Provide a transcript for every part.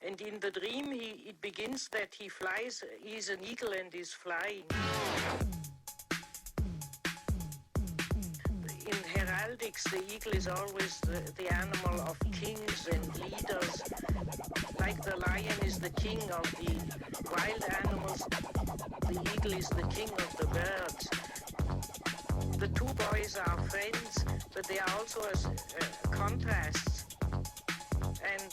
And in the dream, it begins that he flies, he's an eagle and is flying. In heraldics, the eagle is always the animal of kings and leaders. Like the lion is the king of the wild animals, the eagle is the king of the birds. The two boys are friends, but they are also contrasts. And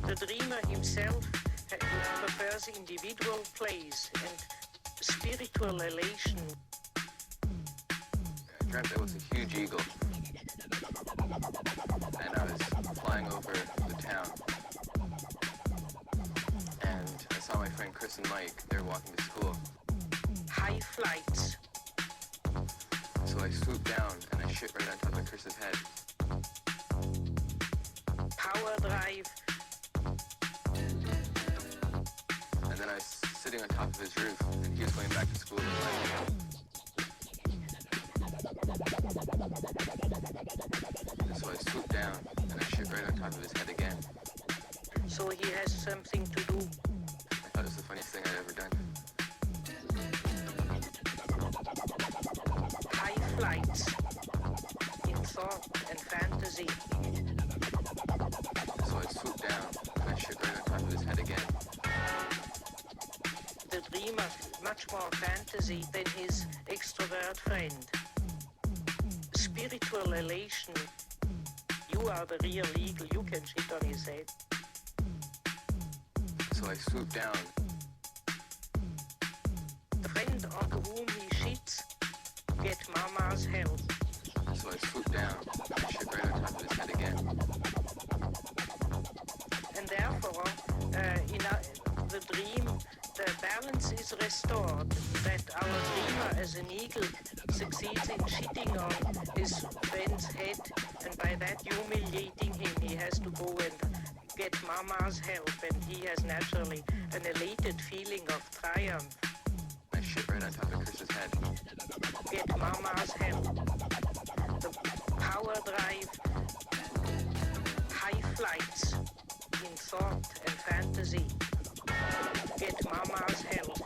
the dreamer himself prefers individual plays and spiritual elation. I dreamt there was a huge eagle, and I was flying over the town. And I saw my friend Chris and Mike, they were walking to school. High flights. So I swooped down and I shit right on top of Chris's head. Power drive. And then I was sitting on top of his roof, and he was going back to school at night. And so I swooped down and I shit right on top of his head again. So he has something to do. I thought it was the funniest thing I'd ever done. High flights in thought and fantasy. So I swooped down and I shit right on top of his head again. The dreamer, much more fantasy than his extrovert friend. Spiritual elation. You are the real eagle, you can shit on his head. So I swooped down. The friend on whom he shits get mama's help. So I swooped down and I shit right on top of his head again. And therefore, in the dream, the balance is restored, that our dreamer as an eagle succeeds in shitting on his friend's head, and by that humiliating him, he has to go and get mama's help, and he has naturally an elated feeling of triumph. I shit right on top of Chris's head. Get mama's help. The power drive, high flights in thought and fantasy. Get mama's help.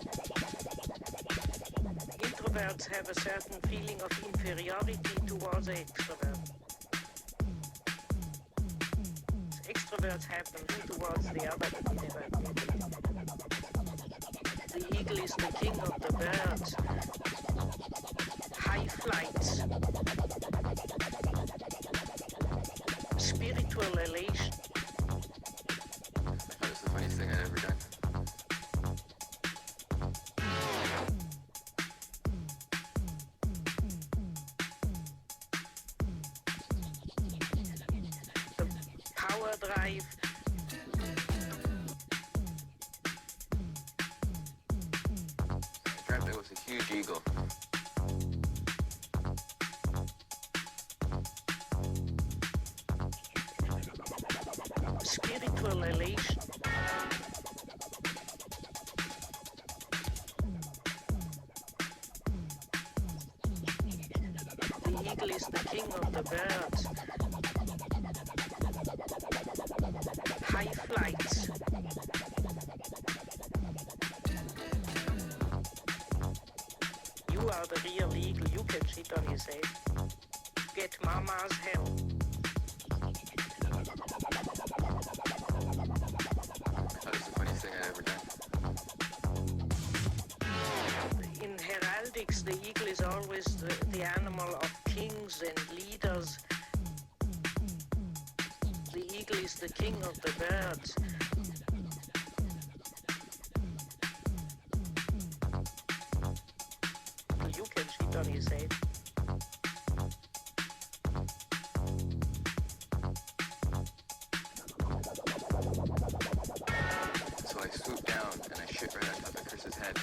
Introverts have a certain feeling of inferiority towards the extrovert. Extroverts have them towards the other. The eagle is the king of the birds. High flights. Spiritual elation. I thought it was the funniest thing I'd ever done. Power drive. I dreamt there was a huge eagle. Spiritual elation. The eagle is the king of the birds. High flights. You are the real eagle, you can shit on his head. Get mama's help. I thought it was the funniest thing I'd ever done. In heraldics, the eagle is always the animal of kings and leaders. The eagle is the king of the birds. You can shit on his head. So I swooped down and I shit right on top of Chris's head.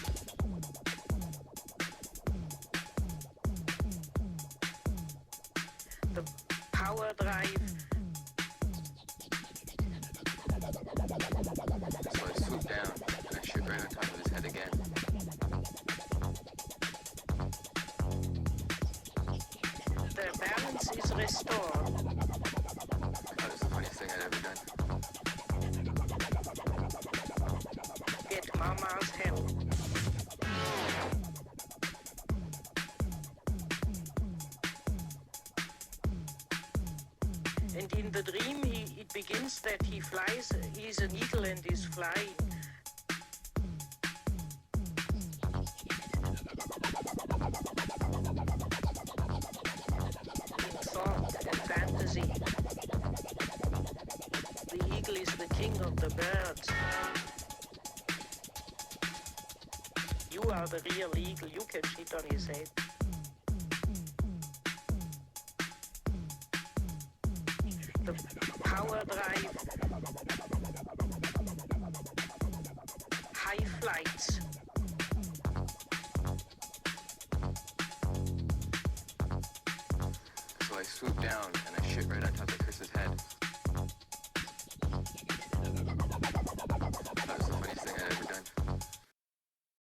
The power drive. Mars hell. And in the dream, it begins that he flies, he's an eagle and is flying. In thought and fantasy, the eagle is the king of the birds. You are the real eagle, you can sit on his head. The power drive, high flights. So I swoop down and I shit right on top of Chris's head.